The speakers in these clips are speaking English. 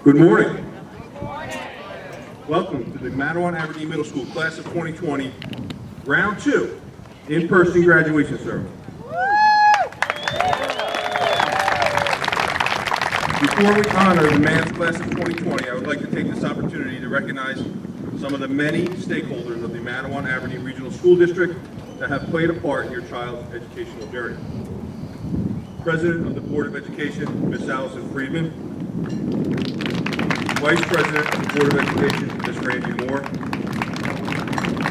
Good morning. Welcome to the Madawan Aberdeen Middle School Class of 2020, Round 2, in-person graduation ceremony. Before we honor the MAMS Class of 2020, I would like to take this opportunity to recognize some of the many stakeholders of the Madawan Aberdeen Regional School District that have played a part in your child's educational journey. President of the Board of Education, Ms. Allison Friedman. Vice President of the Board of Education, Ms. Randy Moore.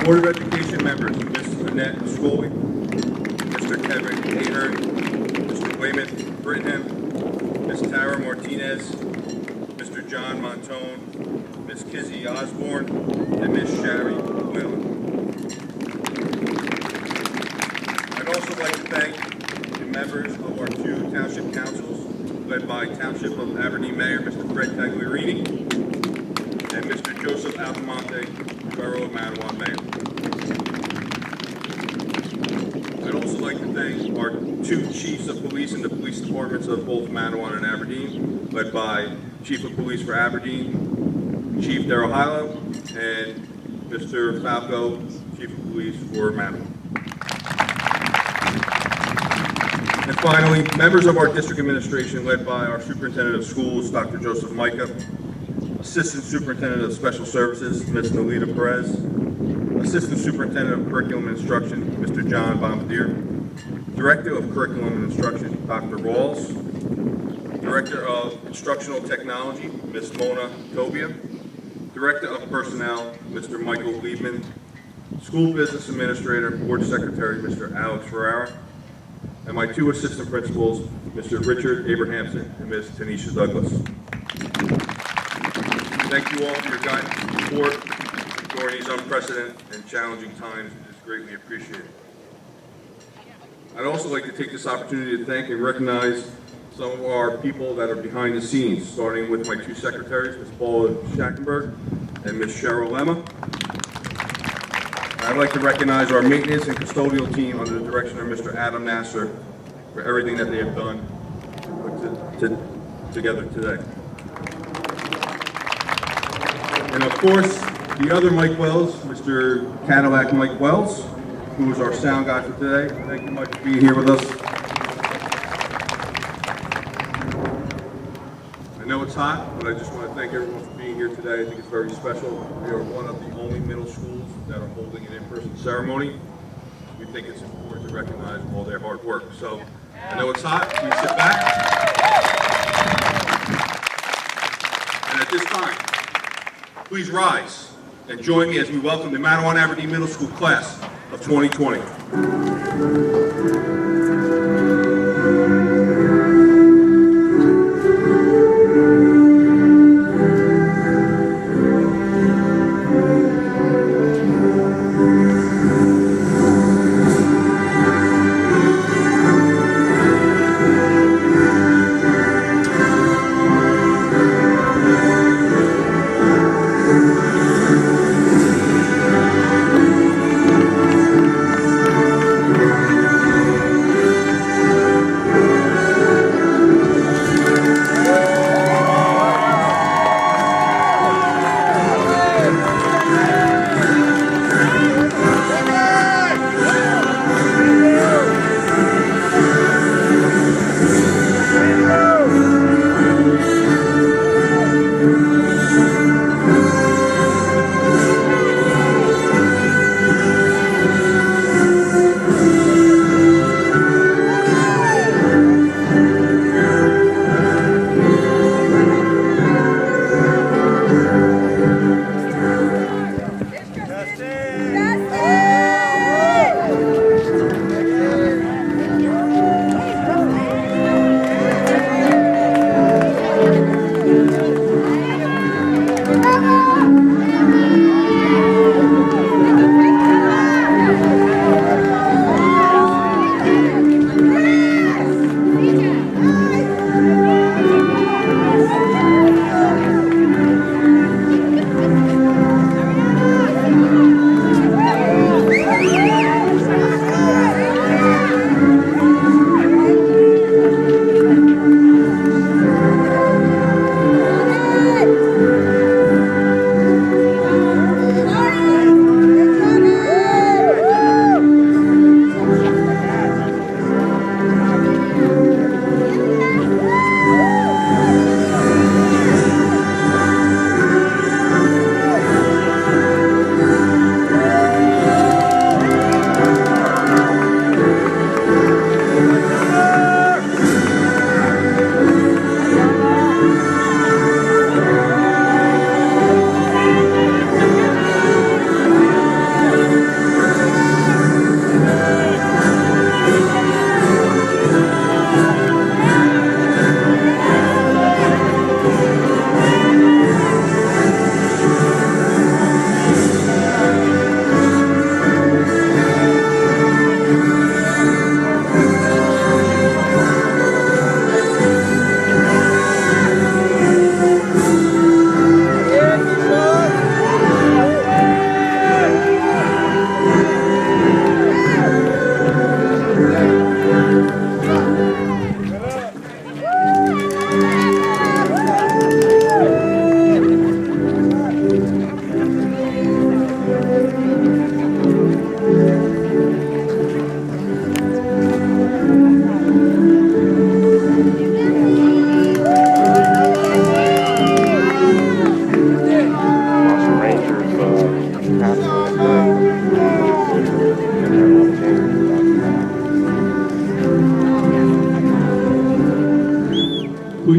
Board of Education members, Ms. Annette Scully, Mr. Kevin Ahern, Mr. Weymouth Brittenham, Ms. Tara Martinez, Mr. John Montone, Ms. Kizzy Osborne, and Ms. Shari Whalen. I'd also like to thank the members of our two township councils, led by Township of Aberdeen Mayor, Mr. Fred Tagliarini, and Mr. Joseph Altamonte, Borough of Madawan Mayor. I'd also like to thank our two chiefs of police in the police departments of both Madawan and Aberdeen, led by Chief of Police for Aberdeen, Chief Darrell Hilo, and Mr. Falco, Chief of Police for Madawan. And finally, members of our district administration, led by our Superintendent of Schools, Dr. Joseph Micah, Assistant Superintendent of Special Services, Ms. Nolita Perez, Assistant Superintendent of Curriculum and Instruction, Mr. John Bombardier, Director of Curriculum and Instruction, Dr. Rawls, Director of Instructional Technology, Ms. Mona Tobia, Director of Personnel, Mr. Michael Liebman, School Business Administrator, Board Secretary, Mr. Alex Ferrara, and my two assistant principals, Mr. Richard Abrahamson and Ms. Tanisha Douglas. Thank you all for your guidance and support during these unprecedented and challenging times. It is greatly appreciated. I'd also like to take this opportunity to thank and recognize some of our people that are behind the scenes, starting with my two secretaries, Ms. Paula Schackenberg and Ms. Cheryl Lemma. I'd like to recognize our maintenance and custodial team under the direction of Mr. Adam Nasser for everything that they have done together today. And of course, the other Mike Wells, Mr. Cadillac Mike Wells, who is our sound guy for today. Thank you, Mike, for being here with us. I know it's hot, but I just want to thank everyone for being here today. I think it's very special. We are one of the only middle schools that are holding an in-person ceremony. We think it's important to recognize all their hard work. So I know it's hot. Please sit back. And at this time, please rise and join me as we welcome the Madawan Aberdeen Middle School Class of 2020.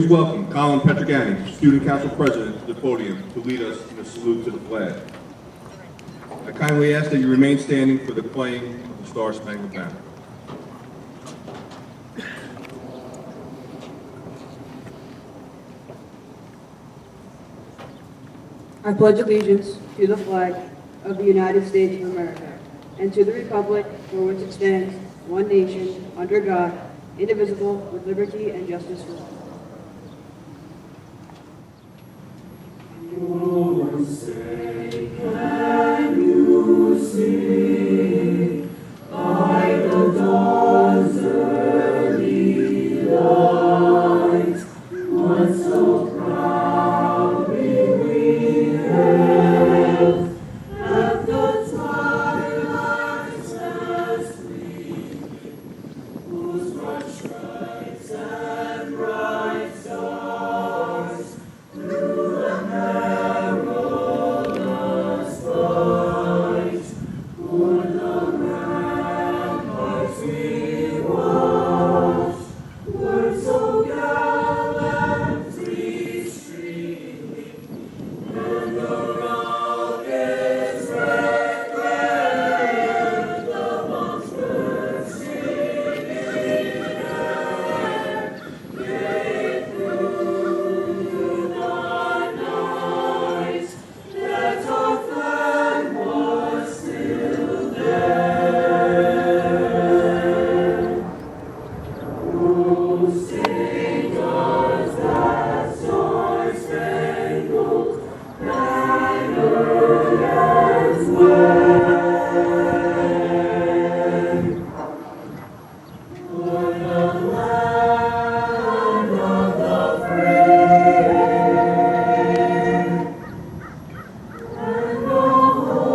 please welcome Colin Petrogani, Student Council President, to the podium to lead us in a salute to the flag. I kindly ask that you remain standing for the playing of the Star Spangled Banner. I pledge allegiance to the flag of the United States of America and to the republic for which it stands, one nation, under God, indivisible, with liberty and justice for all. For sake can you see by the dawn's early light what so proudly we hailed at the twilight's last gleaming, whose broad stripes and bright stars through the perilous fight o'er the ramparts we watched were so gallantly streaming, and the rocket's red glare, the bombs bursting in air, gave through the night that our flag was still there. Oh, sing us that star-spangled banner yet wave. O'er the land of the free and the home of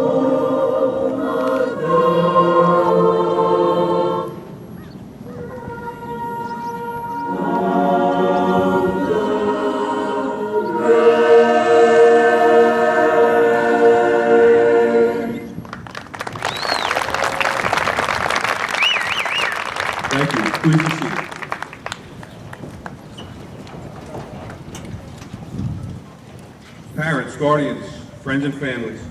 Thank you. Please be seated. Parents, guardians, friends and families,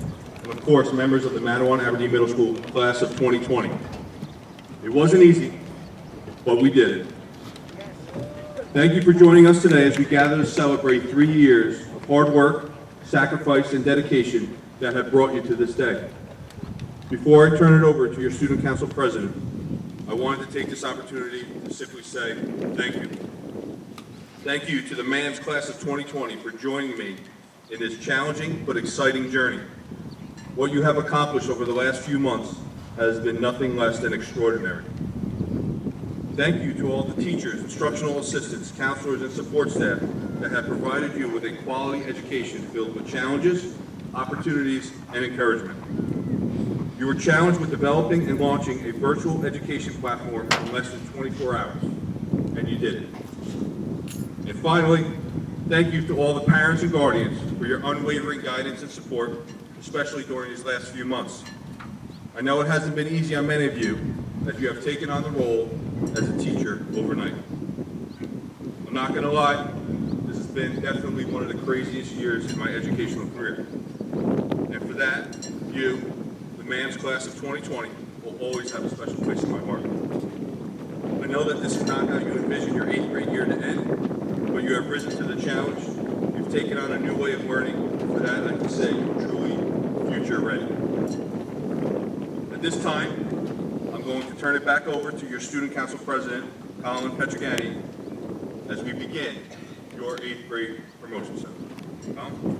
and of course, members of the Madawan Aberdeen Middle School class of 2020. It wasn't easy, but we did it. Thank you for joining us today as we gather to celebrate 3 years of hard work, sacrifice, and dedication that have brought you to this day. Before I turn it over to your Student Council President, I wanted to take this opportunity to simply say thank you. Thank you to the MAMS class of 2020 for joining me in this challenging but exciting journey. What you have accomplished over the last few months has been nothing less than extraordinary. Thank you to all the teachers, instructional assistants, counselors, and support staff that have provided you with a quality education filled with challenges, opportunities, and encouragement. You were challenged with developing and launching a virtual education platform in less than 24 hours, and you did it. And finally, thank you to all the parents and guardians for your unwavering guidance and support, especially during these last few months. I know it hasn't been easy on many of you, as you have taken on the role as a teacher overnight. I'm not going to lie, this has been definitely one of the craziest years in my educational career. And for that, you, the MAMS class of 2020, will always have a special place in my heart. I know that this is not how you envision your 8th grade year to end, but you have risen to the challenge. You've taken on a new way of learning. For that, I can say you're truly future ready. At this time, I'm going to turn it back over to your Student Council President, Colin Petrogani, as we begin your 8th grade promotion ceremony. Colin?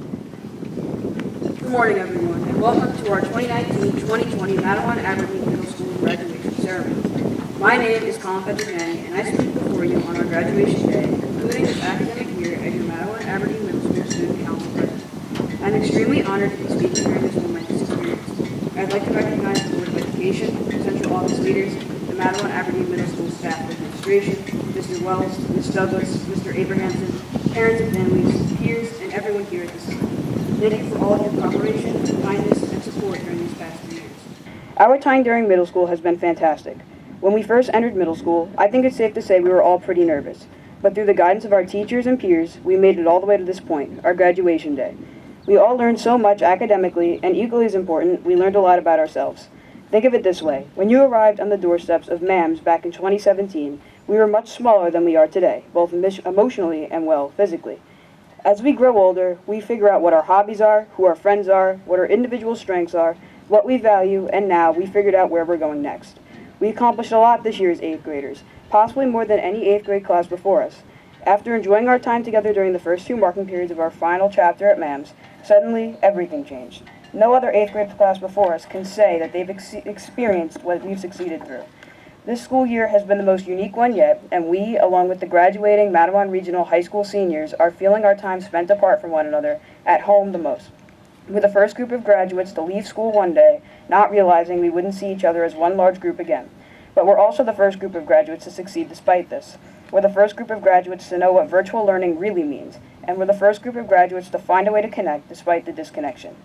Good morning, everyone, and welcome to our 2019-2020 Madawan Aberdeen Middle School graduation ceremony. My name is Colin Petrogani, and I speak before you on our graduation day, concluding this academic year as your Madawan Aberdeen Middle School Student Council President. I'm extremely honored to be speaking during this momentous experience. I'd like to recognize the Board of Education, Central Office leaders, the Madawan Aberdeen Middle School staff and administration, Mr. Wells, Ms. Douglas, Mr. Abrahamson, parents and families, peers, and everyone here at this time. Thank you for all of your cooperation, kindness, and support during these past 3 years. Our time during middle school has been fantastic. When we first entered middle school, I think it's safe to say we were all pretty nervous. but through the guidance of our teachers and peers, we made it all the way to this point, our graduation day. We all learned so much academically, and equally as important, we learned a lot about ourselves. Think of it this way. When you arrived on the doorsteps of MAMS back in 2017, we were much smaller than we are today, both emotionally and, well, physically. As we grow older, we figure out what our hobbies are, who our friends are, what our individual strengths are, what we value, and now we figured out where we're going next. We accomplished a lot this year as 8th graders, possibly more than any 8th grade class before us. After enjoying our time together during the first 2 marking periods of our final chapter at MAMS, suddenly everything changed. No other 8th grade class before us can say that they've experienced what we've succeeded through. This school year has been the most unique one yet, and we, along with the graduating Matawan Regional High School seniors, are feeling our time spent apart from one another at home the most. We're the first group of graduates to leave school one day, not realizing we wouldn't see each other as one large group again. But we're also the first group of graduates to succeed despite this. We're the first group of graduates to know what virtual learning really means, and we're the first group of graduates to find a way to connect despite the disconnection.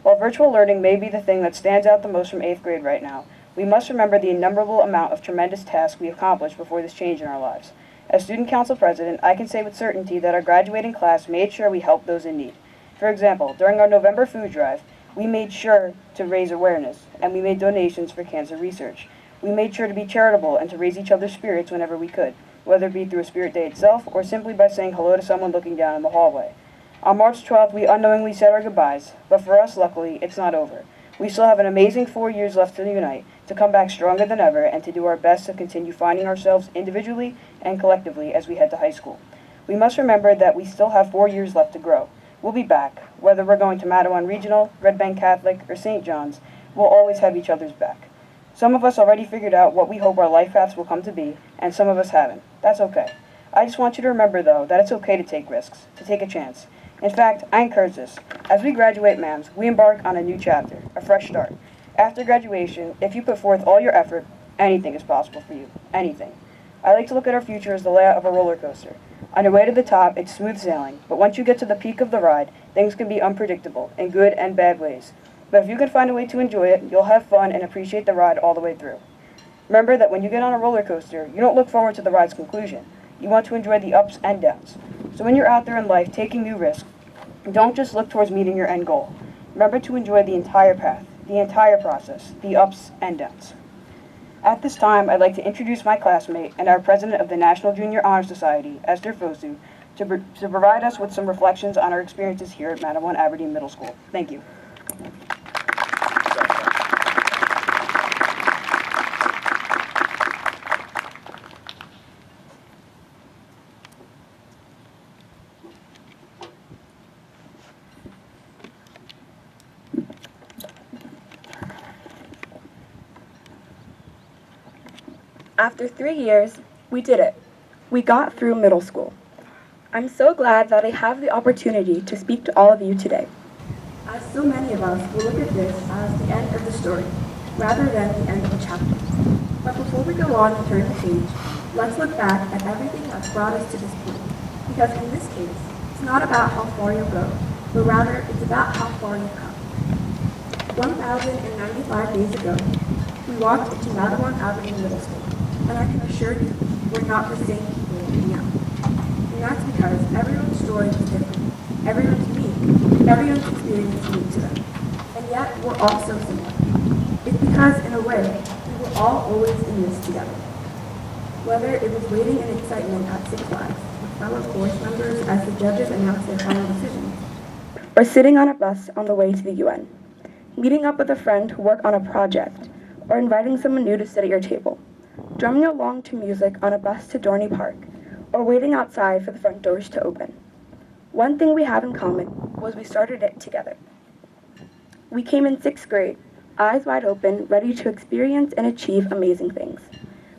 While virtual learning may be the thing that stands out the most from 8th grade right now, we must remember the innumerable amount of tremendous tasks we accomplished before this change in our lives. As Student Council President, I can say with certainty that our graduating class made sure we helped those in need. For example, during our November food drive, we made sure to raise awareness, and we made donations for cancer research. We made sure to be charitable and to raise each other's spirits whenever we could, whether it be through a Spirit Day itself or simply by saying hello to someone looking down in the hallway. On March 12th, we unknowingly said our goodbyes, but for us, luckily, it's not over. We still have an amazing 4 years left to unite, to come back stronger than ever, and to do our best to continue finding ourselves individually and collectively as we head to high school. We must remember that we still have 4 years left to grow. We'll be back. Whether we're going to Matawan Regional, Red Bank Catholic, or St. John's, we'll always have each other's back. Some of us already figured out what we hope our life paths will come to be, and some of us haven't. That's okay. I just want you to remember, though, that it's okay to take risks, to take a chance. In fact, I encourage this. As we graduate MAMS, we embark on a new chapter, a fresh start. After graduation, if you put forth all your effort, anything is possible for you. Anything. I like to look at our future as the layout of a roller coaster. On your way to the top, it's smooth sailing, but once you get to the peak of the ride, things can be unpredictable, in good and bad ways. But if you can find a way to enjoy it, you'll have fun and appreciate the ride all the way through. Remember that when you get on a roller coaster, you don't look forward to the ride's conclusion. You want to enjoy the ups and downs. So when you're out there in life taking new risks, don't just look towards meeting your end goal. Remember to enjoy the entire path, the entire process, the ups and downs. At this time, I'd like to introduce my classmate and our president of the National Junior Honor Society, Esther Fosu, to provide us with some reflections on our experiences here at Matawan Aberdeen Middle School. Thank you. After 3 years, we did it. We got through middle school. I'm so glad that I have the opportunity to speak to all of you today. As so many of us will look at this as the end of the story, rather than the end of a chapter. But before we go on and turn the page, let's look back at everything that's brought us to this point. Because in this case, it's not about how far you'll go, but rather it's about how far you've come. 1,095 days ago, we walked into Matawan Aberdeen Middle School. And I can assure you, we're not the same people now. And that's because everyone's story is different. Everyone's unique. Everyone's experience is unique to them. And yet, we're all so similar. It's because, in a way, we were all always in this together. Whether it was waiting in excitement at Six Flags, with fellow course members as the judges announced their final decisions, or sitting on a bus on the way to the UN, meeting up with a friend to work on a project, or inviting someone new to sit at your table, drumming along to music on a bus to Dorney Park, or waiting outside for the front doors to open. One thing we have in common was we started it together. We came in 6th grade, eyes wide open, ready to experience and achieve amazing things.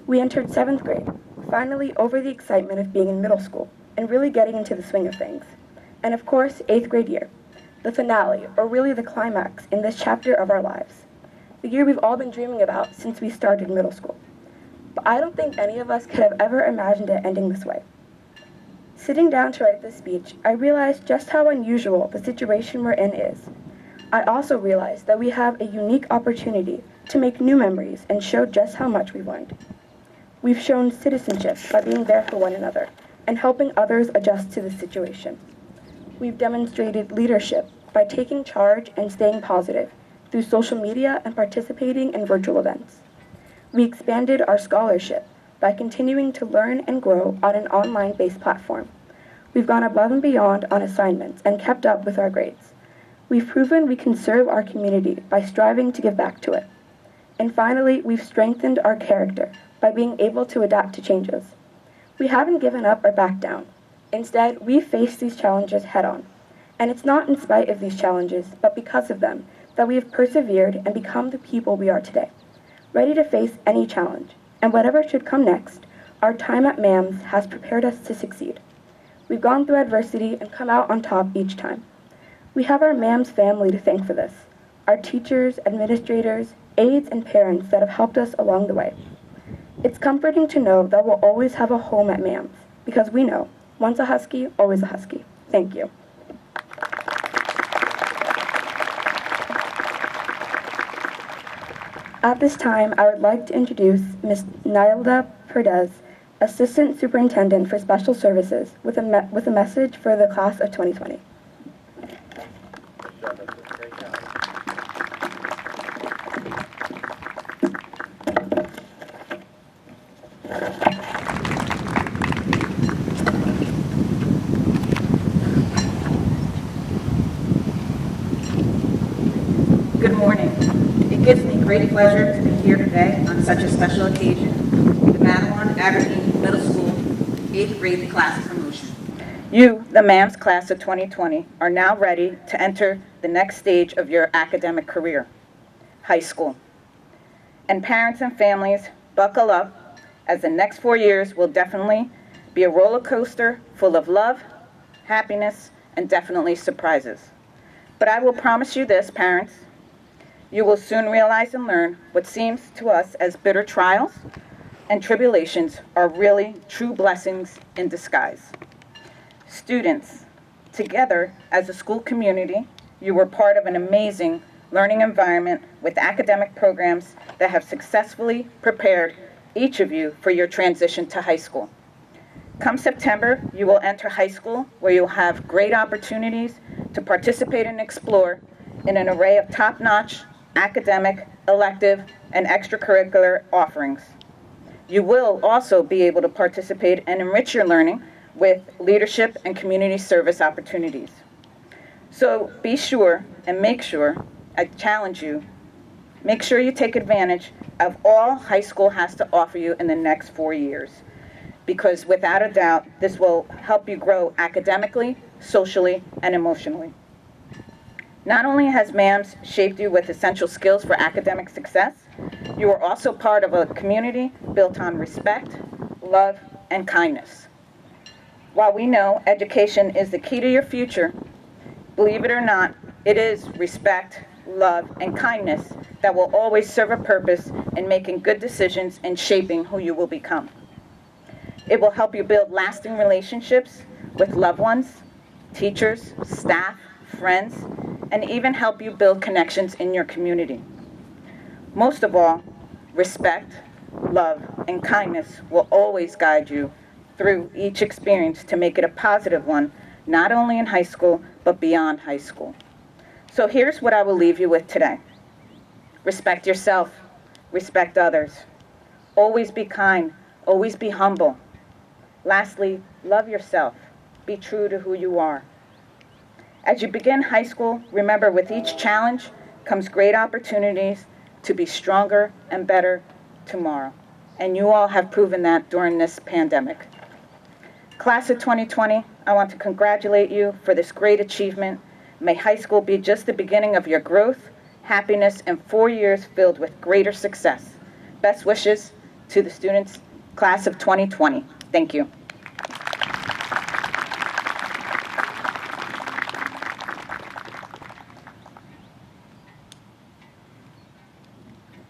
We entered 7th grade, finally over the excitement of being in middle school and really getting into the swing of things. And of course, 8th grade year, the finale, or really the climax in this chapter of our lives. The year we've all been dreaming about since we started middle school. But I don't think any of us could have ever imagined it ending this way. Sitting down to write this speech, I realized just how unusual the situation we're in is. I also realized that we have a unique opportunity to make new memories and show just how much we've learned. We've shown citizenship by being there for one another and helping others adjust to the situation. We've demonstrated leadership by taking charge and staying positive through social media and participating in virtual events. We expanded our scholarship by continuing to learn and grow on an online-based platform. We've gone above and beyond on assignments and kept up with our grades. We've proven we can serve our community by striving to give back to it. And finally, we've strengthened our character by being able to adapt to changes. We haven't given up or backed down. Instead, we've faced these challenges head-on. And it's not in spite of these challenges, but because of them, that we have persevered and become the people we are today, ready to face any challenge. And whatever should come next, our time at MAMS has prepared us to succeed. We've gone through adversity and come out on top each time. We have our MAMS family to thank for this, our teachers, administrators, aides, and parents that have helped us along the way. It's comforting to know that we'll always have a home at MAMS, because we know, once a Husky, always a Husky. Thank you. At this time, I would like to introduce Ms. Nilda Perdez, Assistant Superintendent for Special Services, with a message for the class of 2020. Good morning. It gives me great pleasure to be here today on such a special occasion, the Madawan Aberdeen Middle School 8th grade class promotion. You, the MAMS class of 2020, are now ready to enter the next stage of your academic career, high school. And parents and families, buckle up, as the next 4 years will definitely be a roller coaster full of love, happiness, and definitely surprises. But I will promise you this, parents, you will soon realize and learn what seems to us as bitter trials and tribulations are really true blessings in disguise. Students, together as a school community, you were part of an amazing learning environment with academic programs that have successfully prepared each of you for your transition to high school. Come September, you will enter high school where you'll have great opportunities to participate and explore in an array of top-notch academic, elective, and extracurricular offerings. You will also be able to participate and enrich your learning with leadership and community service opportunities. So be sure and make sure, I challenge you, make sure you take advantage of all high school has to offer you in the next 4 years, because without a doubt, this will help you grow academically, socially, and emotionally. Not only has MAMS shaped you with essential skills for academic success, you are also part of a community built on respect, love, and kindness. While we know education is the key to your future, believe it or not, it is respect, love, and kindness that will always serve a purpose in making good decisions and shaping who you will become. It will help you build lasting relationships with loved ones, teachers, staff, friends, and even help you build connections in your community. Most of all, respect, love, and kindness will always guide you through each experience to make it a positive one, not only in high school, but beyond high school. So here's what I will leave you with today. Respect yourself, respect others. Always be kind, always be humble. Lastly, love yourself. Be true to who you are. As you begin high school, remember with each challenge comes great opportunities to be stronger and better tomorrow. And you all have proven that during this pandemic. Class of 2020, I want to congratulate you for this great achievement. May high school be just the beginning of your growth, happiness, and 4 years filled with greater success. Best wishes to the students, class of 2020. Thank you.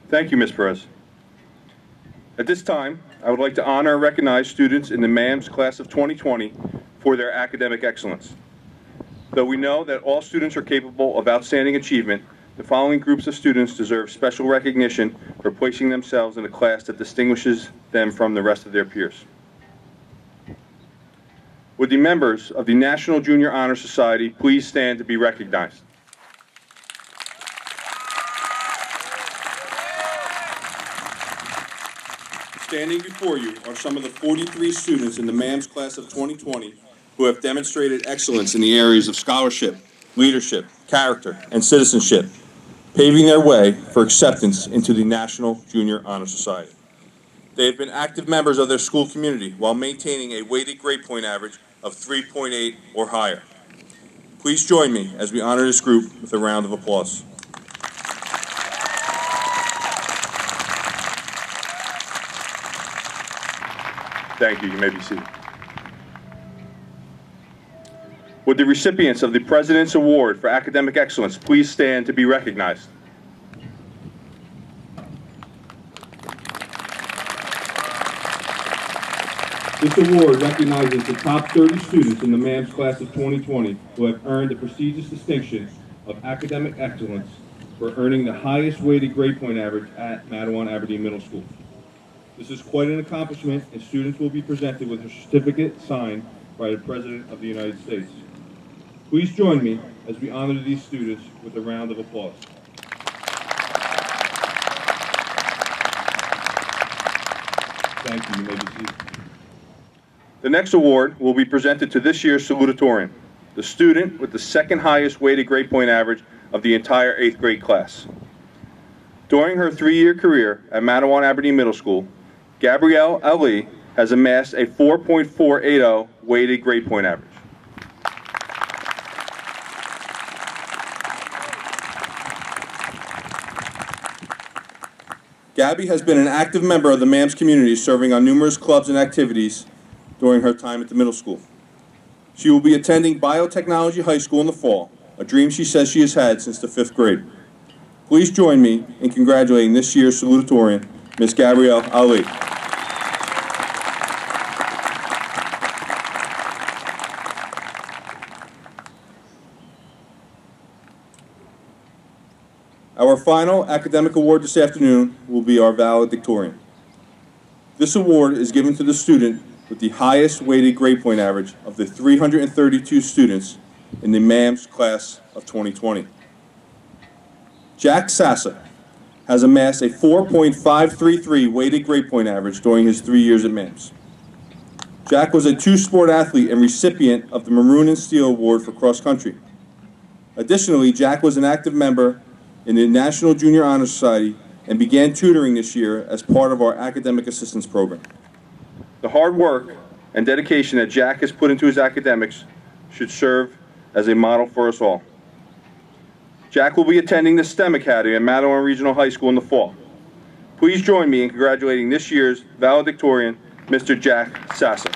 Thank you, Ms. Perez. At this time, I would like to honor and recognize students in the MAMS class of 2020 for their academic excellence. Though we know that all students are capable of outstanding achievement, the following groups of students deserve special recognition for placing themselves in a class that distinguishes them from the rest of their peers. Would the members of the National Junior Honor Society please stand to be recognized? Standing before you are some of the 43 students in the MAMS class of 2020 who have demonstrated excellence in the areas of scholarship, leadership, character, and citizenship, paving their way for acceptance into the National Junior Honor Society. They have been active members of their school community while maintaining a weighted grade point average of 3.8 or higher. Please join me as we honor this group with a round of applause. Thank you. You may be seated. Would the recipients of the President's Award for Academic Excellence please stand to be recognized? This award recognizes the top 30 students in the MAMS class of 2020 who have earned the prestigious distinction of academic excellence for earning the highest weighted grade point average at Matawan Aberdeen Middle School. This is quite an accomplishment, and students will be presented with a certificate signed by the President of the United States. Please join me as we honor these students with a round of applause. Thank you. You may be seated. The next award will be presented to this year's salutatorian, the student with the second highest weighted grade point average of the entire 8th grade class. During her 3-year career at Matawan Aberdeen Middle School, Gabrielle Ali has amassed a 4.480 weighted grade point average. Gabby has been an active member of the MAMS community, serving on numerous clubs and activities during her time at the middle school. She will be attending Biotechnology High School in the fall, a dream she says she has had since the 5th grade. Please join me in congratulating this year's salutatorian, Ms. Gabrielle Ali. Our final academic award this afternoon will be our valedictorian. This award is given to the student with the highest weighted grade point average of the 332 students in the MAMS class of 2020. Jack Sassa has amassed a 4.533 weighted grade point average during his 3 years at MAMS. Jack was a 2-sport athlete and recipient of the Maroon and Steel Award for cross country. Additionally, Jack was an active member in the National Junior Honor Society and began tutoring this year as part of our academic assistance program. The hard work and dedication that Jack has put into his academics should serve as a model for us all. Jack will be attending the STEM Academy at Matawan Regional High School in the fall. Please join me in congratulating this year's valedictorian, Mr. Jack Sassa.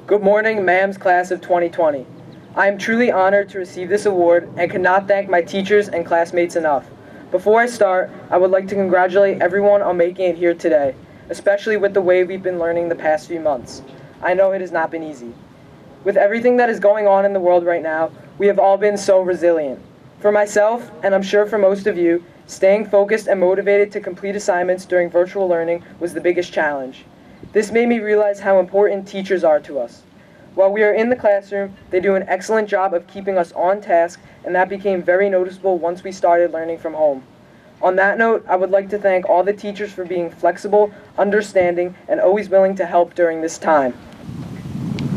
Good morning, MAMS class of 2020. I am truly honored to receive this award and cannot thank my teachers and classmates enough. Before I start, I would like to congratulate everyone on making it here today, especially with the way we've been learning the past few months. I know it has not been easy. With everything that is going on in the world right now, we have all been so resilient. For myself, and I'm sure for most of you, staying focused and motivated to complete assignments during virtual learning was the biggest challenge. This made me realize how important teachers are to us. While we are in the classroom, they do an excellent job of keeping us on task, and that became very noticeable once we started learning from home. On that note, I would like to thank all the teachers for being flexible, understanding, and always willing to help during this time.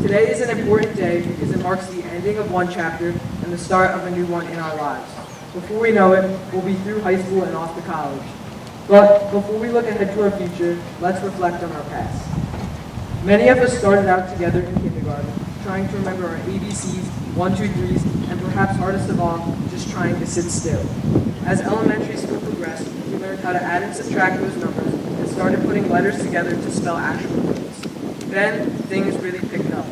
Today is an important day because it marks the ending of one chapter and the start of a new one in our lives. Before we know it, we'll be through high school and off to college. But before we look ahead to our future, let's reflect on our past. Many of us started out together in kindergarten, trying to remember our ABCs, 1, 2, 3s, and perhaps hardest of all, just trying to sit still. As elementary school progressed, we learned how to add and subtract those numbers and started putting letters together to spell actual words. Then, things really picked up.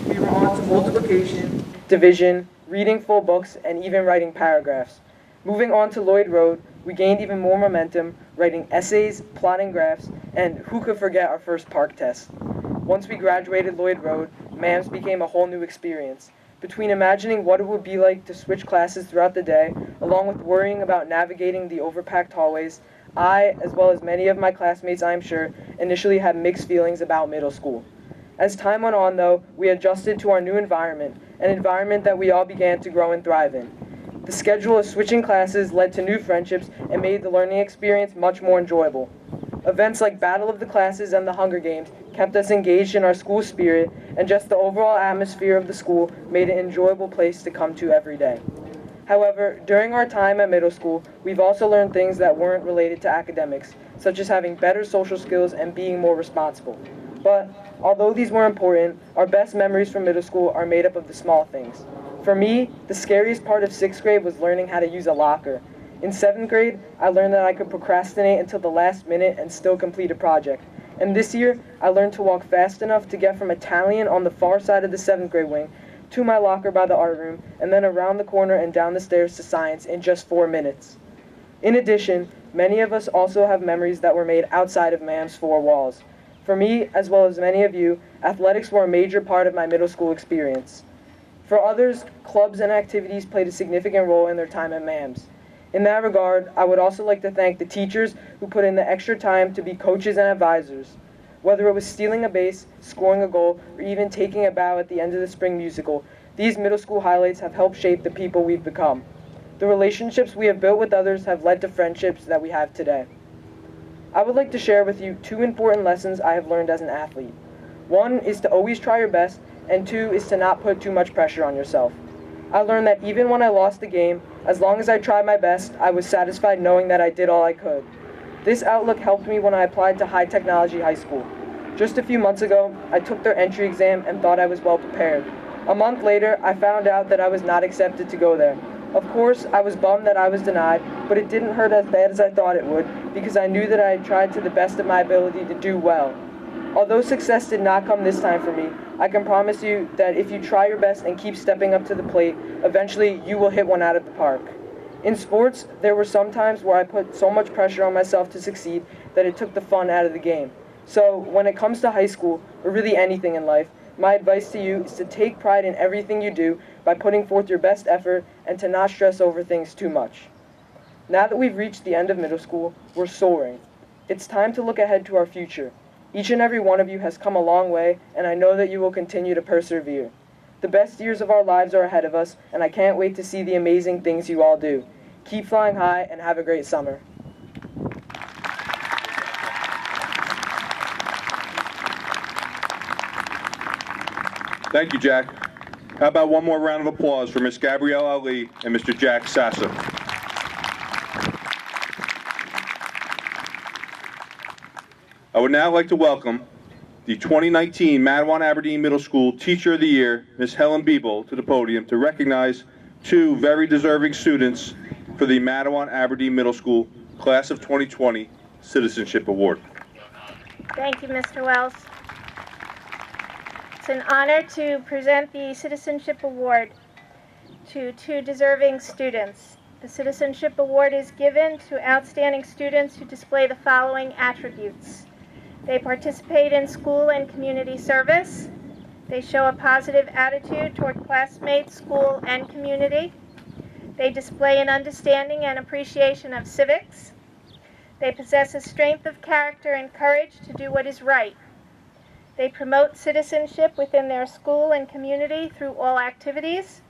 We were on to multiplication, Division, reading full books, and even writing paragraphs. Moving on to Lloyd Road, we gained even more momentum, writing essays, plotting graphs, and who could forget our first park test. Once we graduated Lloyd Road, MAMS became a whole new experience. Between imagining what it would be like to switch classes throughout the day, along with worrying about navigating the overpacked hallways, I, as well as many of my classmates I am sure, initially had mixed feelings about middle school. As time went on though, we adjusted to our new environment, an environment that we all began to grow and thrive in. The schedule of switching classes led to new friendships and made the learning experience much more enjoyable. Events like Battle of the Classes and the Hunger Games kept us engaged in our school spirit, and just the overall atmosphere of the school made it an enjoyable place to come to every day. However, during our time at middle school, we've also learned things that weren't related to academics, such as having better social skills and being more responsible. But, although these were important, our best memories from middle school are made up of the small things. For me, the scariest part of 6th grade was learning how to use a locker. In 7th grade, I learned that I could procrastinate until the last minute and still complete a project. And this year, I learned to walk fast enough to get from Italian on the far side of the 7th grade wing to my locker by the art room, and then around the corner and down the stairs to science in just 4 minutes. In addition, many of us also have memories that were made outside of MAMS 4 walls. For me, as well as many of you, athletics were a major part of my middle school experience. For others, clubs and activities played a significant role in their time at MAMS. In that regard, I would also like to thank the teachers who put in the extra time to be coaches and advisors. Whether it was stealing a base, scoring a goal, or even taking a bow at the end of the spring musical, these middle school highlights have helped shape the people we've become. The relationships we have built with others have led to friendships that we have today. I would like to share with you 2 important lessons I have learned as an athlete. 1 is to always try your best, and 2 is to not put too much pressure on yourself. I learned that even when I lost the game, as long as I tried my best, I was satisfied knowing that I did all I could. This outlook helped me when I applied to High Technology High School. Just a few months ago, I took their entry exam and thought I was well prepared. A month later, I found out that I was not accepted to go there. Of course, I was bummed that I was denied, but it didn't hurt as bad as I thought it would, because I knew that I had tried to the best of my ability to do well. Although success did not come this time for me, I can promise you that if you try your best and keep stepping up to the plate, eventually you will hit one out of the park. In sports, there were some times where I put so much pressure on myself to succeed that it took the fun out of the game. So, when it comes to high school, or really anything in life, my advice to you is to take pride in everything you do by putting forth your best effort and to not stress over things too much. Now that we've reached the end of middle school, we're soaring. It's time to look ahead to our future. Each and every one of you has come a long way, and I know that you will continue to persevere. The best years of our lives are ahead of us, and I can't wait to see the amazing things you all do. Keep flying high, and have a great summer. Thank you, Jack. How about one more round of applause for Miss Gabrielle Ali and Mr. Jack Sassa. I would now like to welcome the 2019 Madawan Aberdeen Middle School Teacher of the Year, Ms. Helen Biebel, to the podium to recognize 2 very deserving students for the Madawan Aberdeen Middle School Class of 2020 Citizenship Award. Thank you, Mr. Wells. It's an honor to present the Citizenship Award to 2 deserving students. The Citizenship Award is given to outstanding students who display the following attributes. They participate in school and community service. They show a positive attitude toward classmates, school, and community. They display an understanding and appreciation of civics. They possess a strength of character and courage to do what is right. They promote citizenship within their school and community through all activities.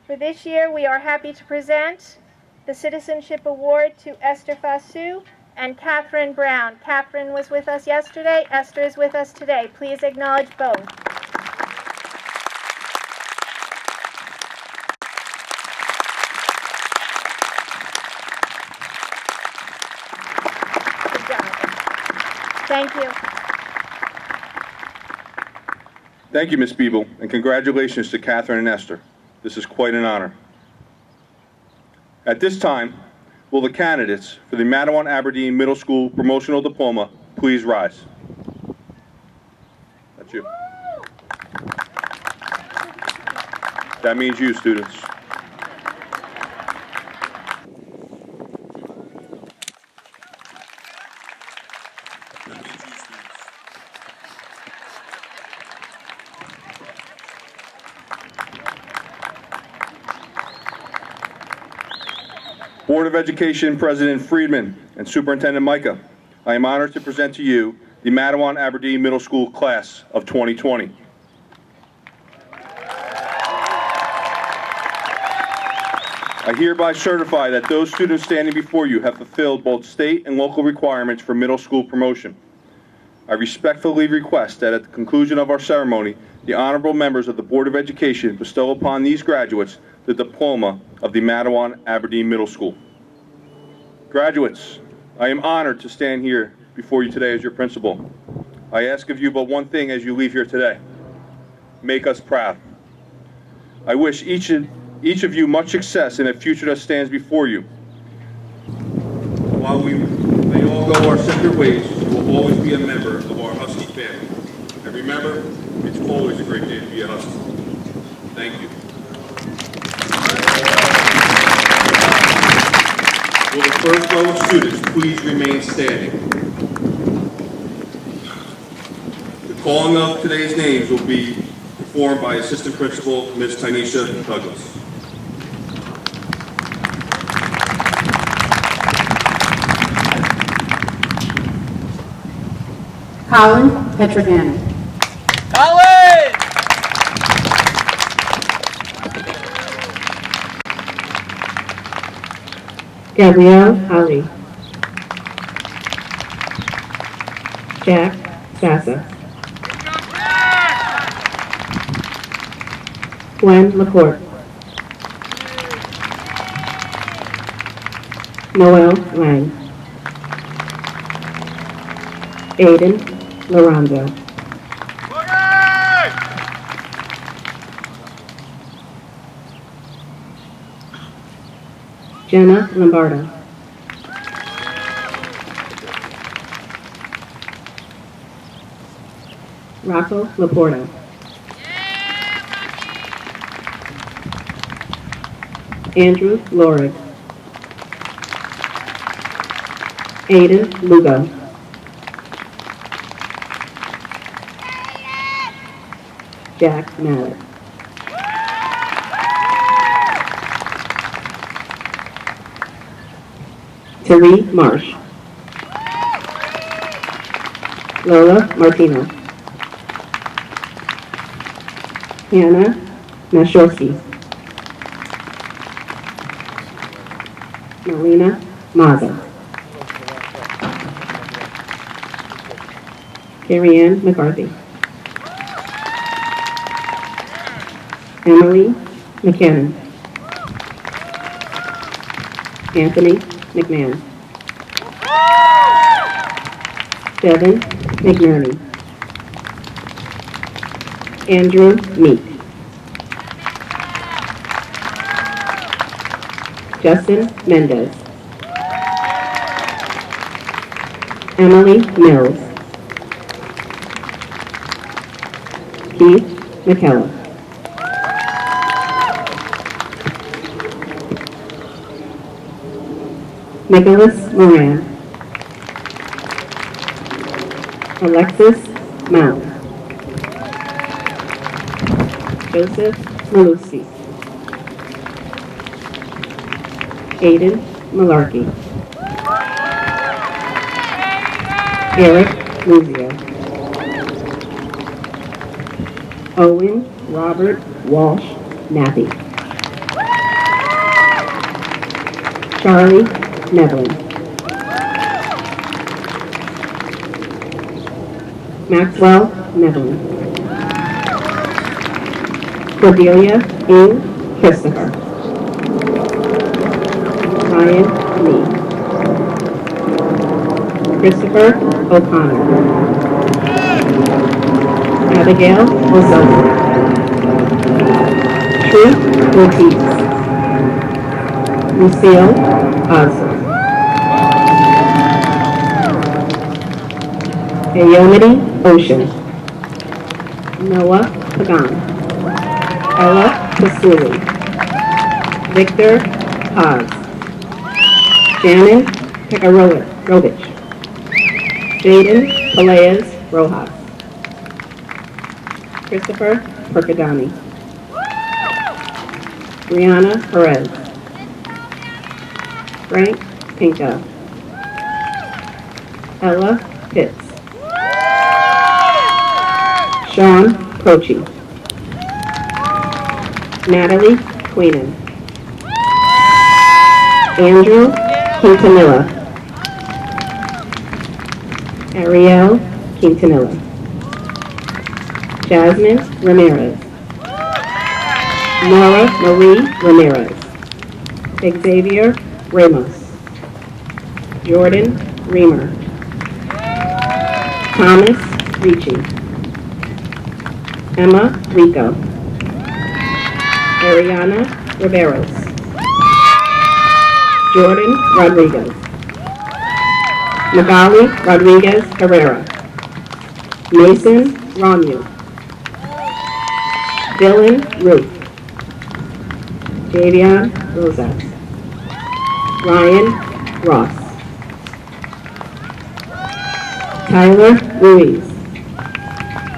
For this year, we are happy to present the Citizenship Award to Esther Fasu and Catherine Brown. Catherine was with us yesterday. Esther is with us today. Please acknowledge both. Good job. Thank you. Thank you, Ms. Biebel, and congratulations to Catherine and Esther. This is quite an honor. At this time, will the candidates for the Madawan Aberdeen Middle School Promotional Diploma please rise? That's you. That means you, students. Board of Education President Friedman and Superintendent Micah, I am honored to present to you the Mattawan Aberdeen Middle School Class of 2020. I hereby certify that those students standing before you have fulfilled both state and local requirements for middle school promotion. I respectfully request that at the conclusion of our ceremony, the honorable members of the Board of Education bestow upon these graduates the diploma of the Mattawan Aberdeen Middle School. Graduates, I am honored to stand here before you today as your principal. I ask of you but one thing as you leave here today: make us proud. I wish each of you much success in the future that stands before you. While we may all go our separate ways, you will always be a member of our Husky family. And remember, it's always a great day to be a Husky. Thank you. Will the first row of students please remain standing? The calling of today's names will be performed by Assistant Principal Ms. Tynesha Douglas. Colin Petrogani. Colin! Gabrielle Ali. Jack Sassa. Gwen LaCourte. Noel Lang. Aiden Lorenzo. Jenna Lombardo. Rocco Laporta. Andrew Lorig. Aiden Lugo. Jack Mallett. Tari Marsh. Lola Martino. Hannah Mashorski. Marina Maza. Carrie-Ann McCarthy. Emily McCannon. Anthony McMahon. Devin McNerney. Andrew Meek. Justin Mendez. Emily Mills. Keith McKellar. Nicholas Moran. Alexis Mount. Joseph Malusi. Aiden Malarkey. Eric Luzio. Owen Robert Walsh Nappy. Charlie Nevlin. Maxwell Nevlin. Cordelia Ing Christopher. Ryan Lee. Christopher O'Connor. Abigail Ozola. Truth Ortiz. Lucille Osler. Ayomity Ocean. Noah Pagan. Ella Kasuli. Victor Paz. Shannon Pekarovich. Jaden Peleas Rojas. Christopher Percadani. Brianna Perez. Frank Pinko. Ella Pitts. Sean Croce. Natalie Queenan. Andrew Quintanilla. Ariel Quintanilla. Jasmine Ramirez. Nora Marie Ramirez. Xavier Ramos. Jordan Reamer. Thomas Ricci. Emma Rico. Ariana Riveros. Jordan Rodriguez. Magali Rodriguez Herrera. Mason Romu. Dylan Ruth. Davion Rosas. Ryan Ross. Tyler Ruiz.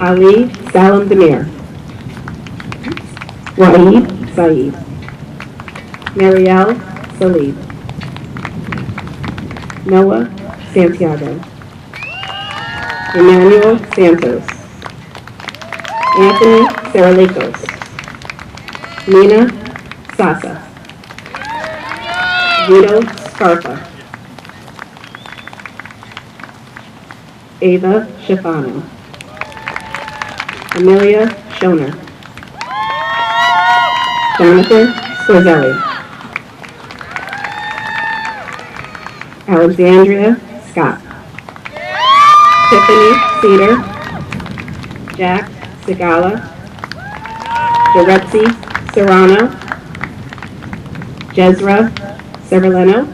Ali Salam Demir. Wahid Saeed. Marielle Salib. Noah Santiago. Emmanuel Santos. Anthony Saralikos. Nina Sasa. Vito Scarpa. Ava Shafano. Amelia Schoner. Jonathan Scorzelli. Alexandria Scott. Tiffany Cedar. Jack Segala. Jaretzi Serrano. Jezra Severlino.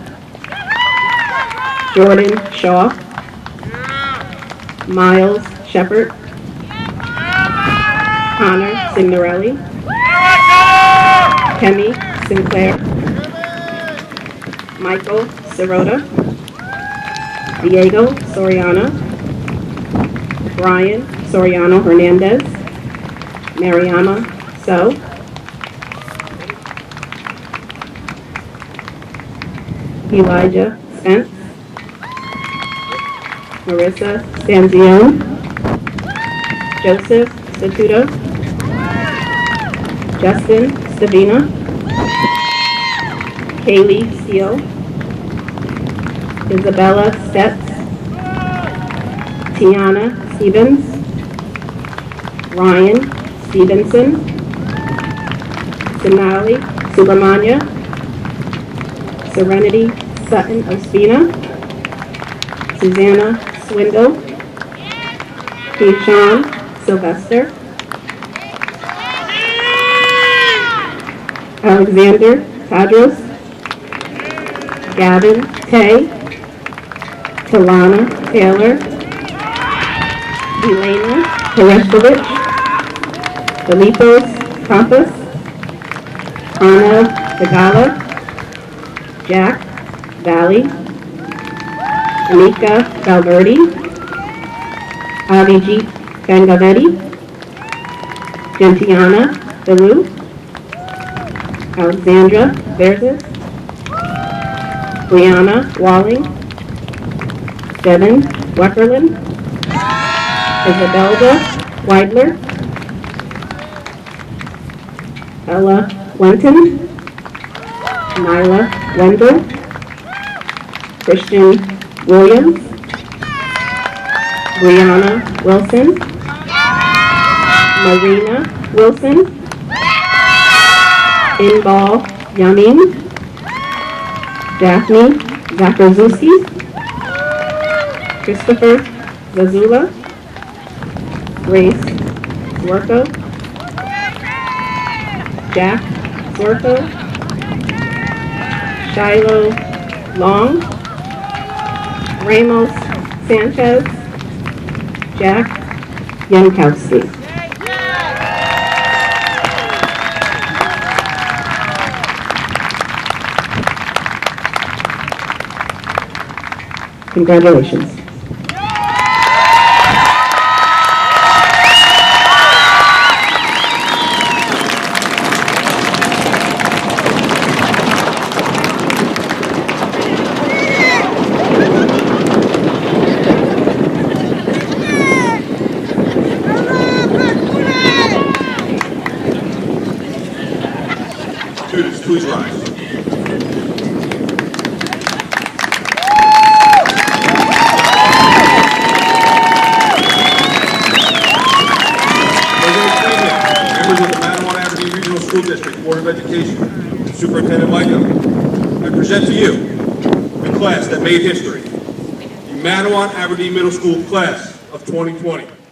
Jordan Shaw. Miles Shepard. Connor Signorelli. Kemi Sinclair. Michael Sirota. Diego Soriano. Brian Soriano Hernandez. Mariama So. Elijah Spence. Marissa Stanzione. Joseph Statuto. Justin Stavina. Kaylee Steele. Isabella Stetz. Tiana Stevens. Ryan Stevenson. Sonali Subramanya. Serenity Sutton Ospina. Susanna Swindle. Keyshawn Sylvester. Alexander Tadros. Gavin Tay. Talana Taylor. Elena Tereshkovich. Filipos Compass. Anna Tagala. Jack Valley. Anika Valverde. Avijit Bangavetti. Gentiana Bellew. Alexandra Verzes. Brianna Walling. Devin Weckerlin. Isabelda Weidler. Ella Wenton. Nyla Wendell. Christian Williams. Brianna Wilson. Marina Wilson. Inbal Yamin. Daphne Zakarzuski. Christopher Zazula. Grace Zwerko. Jack Zwerko. Shiloh Long. Ramos Sanchez. Jack Yankowski. Congratulations. Students, please rise. President Friedman, members of the Manawan Aberdeen Regional School District Board of Education, and Superintendent Micah, I present to you the class that made history, the Manawan Aberdeen Middle School class of 2020.